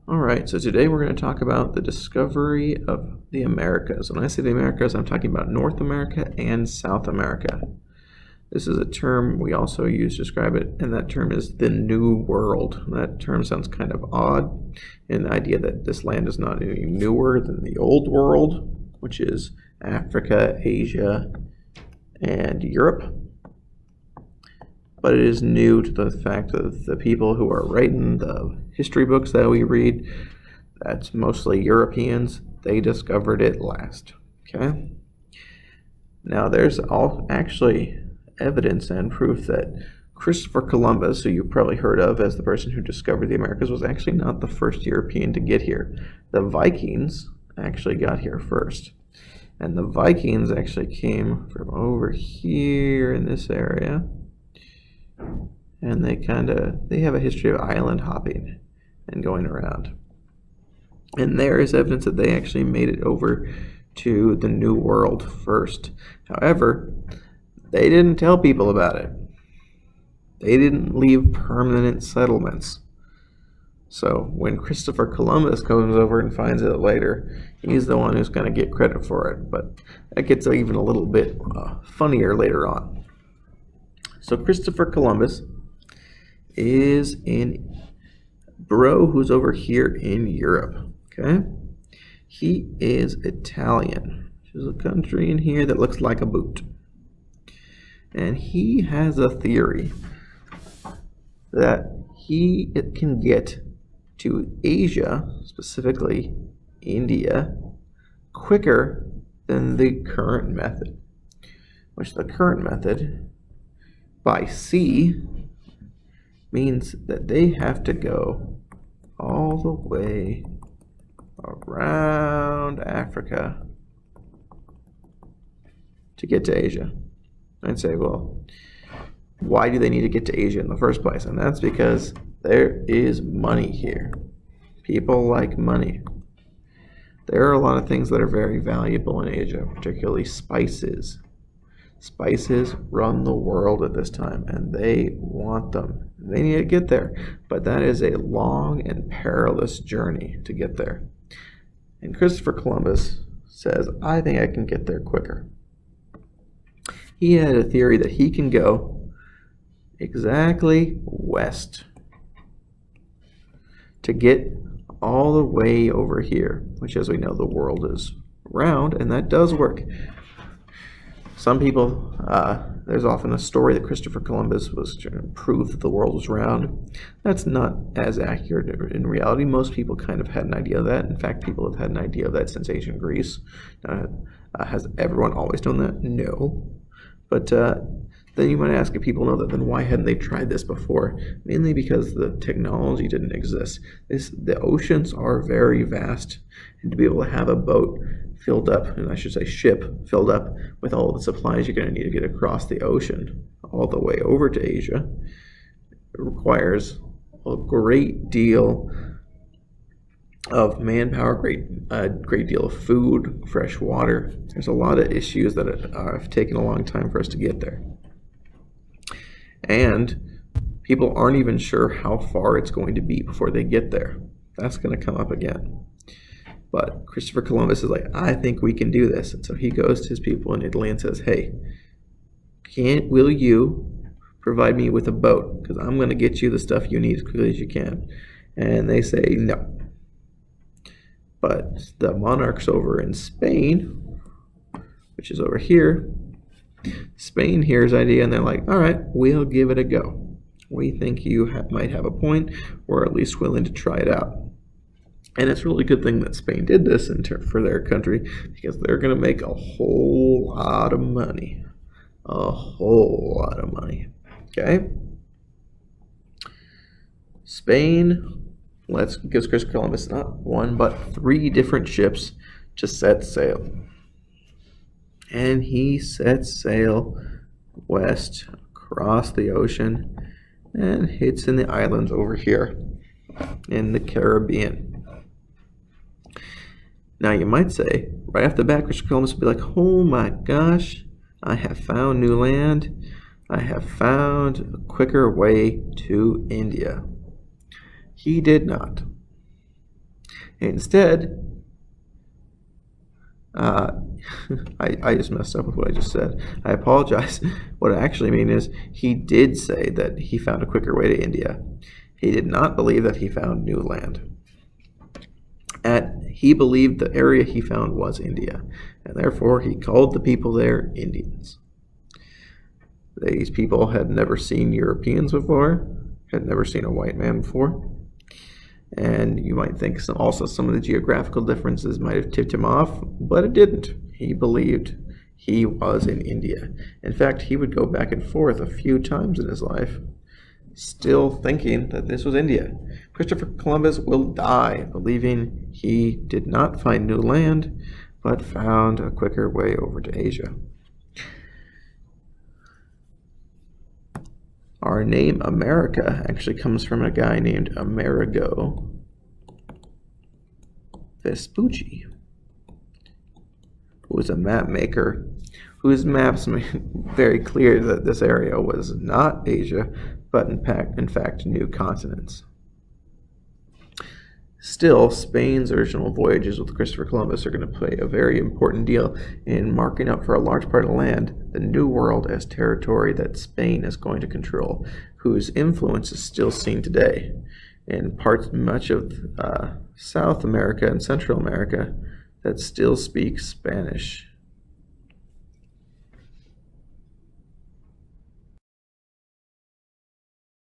Alright, so today we're going to talk about the discovery of the Americas. When I say the Americas, I'm talking about North America and South America. This is a term we also use to describe it, and that term is the New World. That term sounds kind of odd in the idea that this land is not any newer than the Old World, which is Africa, Asia, and Europe. But it is new to the fact of the people who are writing the history books that we read, that's mostly Europeans, they discovered it last. Okay? Now there's actually evidence and proof that Christopher Columbus, who you've probably heard of as the person who discovered the Americas, was actually not the first European to get here. The Vikings actually got here first. And the Vikings actually came from over here in this area. And they have a history of island hopping and going around. And there is evidence that they actually made it over to the New World first. However, they didn't tell people about it. They didn't leave permanent settlements. So when Christopher Columbus comes over and finds it later, he's the one who's going to get credit for it. But that gets even a little bit funnier later on. So Christopher Columbus is in bro who's over here in Europe, okay? He is Italian, which is a country in here that looks like a boot. And he has a theory that he can get to Asia, specifically India, quicker than the current method, which the current method by sea means that they have to go all the way around Africa to get to Asia. I'd say, well, why do they need to get to Asia in the first place? And that's because there is money here. People like money. There are a lot of things that are very valuable in Asia, particularly spices. Spices run the world at this time, and they want them. They need to get there, but that is a long and perilous journey to get there. And Christopher Columbus says, I think I can get there quicker. He had a theory that he can go exactly west to get all the way over here, which, as we know, the world is round, and that does work. Some people, there's often a story that Christopher Columbus was trying to prove that the world was round. That's not as accurate in reality. Most people kind of had an idea of that. In fact, people have had an idea of that since ancient Greece. Has everyone always known that? No. But then you might ask if people know that, then why hadn't they tried this before? Mainly because the technology didn't exist. The oceans are very vast, and to be able to have a boat filled up, and I should say ship filled up with all the supplies you're going to need to get across the ocean all the way over to Asia, it requires a great deal of manpower, great deal of food, fresh water. There's a lot of issues that have taken a long time for us to get there. And people aren't even sure how far it's going to be before they get there. That's going to come up again. But Christopher Columbus is like, I think we can do this. And so he goes to his people in Italy and says, hey, will you provide me with a boat? Because I'm going to get you the stuff you need as quickly as you can. And they say no. But the monarchs over in Spain, which is over here, Spain hears the idea and they're like, all right, we'll give it a go. We think you might have a point. We're at least willing to try it out. And it's a really good thing that Spain did this for their country, because they're going to make a whole lot of money. A whole lot of money. Okay? Spain gives Christopher Columbus not one, but 3 different ships to set sail. And he sets sail west across the ocean and hits in the islands over here in the Caribbean. Now you might say, right off the bat, Christopher Columbus would be like, oh my gosh, I have found new land. I have found a quicker way to India. He did not. Instead, I just messed up with what I just said. I apologize. What I actually mean is he did say that he found a quicker way to India. He did not believe that he found new land. He believed the area he found was India, and therefore he called the people there Indians. These people had never seen Europeans before, had never seen a white man before, and you might think some of the geographical differences might have tipped him off, but it didn't. He believed he was in India. In fact, he would go back and forth a few times in his life, still thinking that this was India. Christopher Columbus will die believing he did not find new land, but found a quicker way over to Asia. Our name America actually comes from a guy named Amerigo Vespucci, who was a map maker whose maps made very clear that this area was not Asia, but in fact new continents. Still, Spain's original voyages with Christopher Columbus are going to play a very important deal in marking out for a large part of land the New World as territory that Spain is going to control, whose influence is still seen today in much of South America and Central America that still speak Spanish.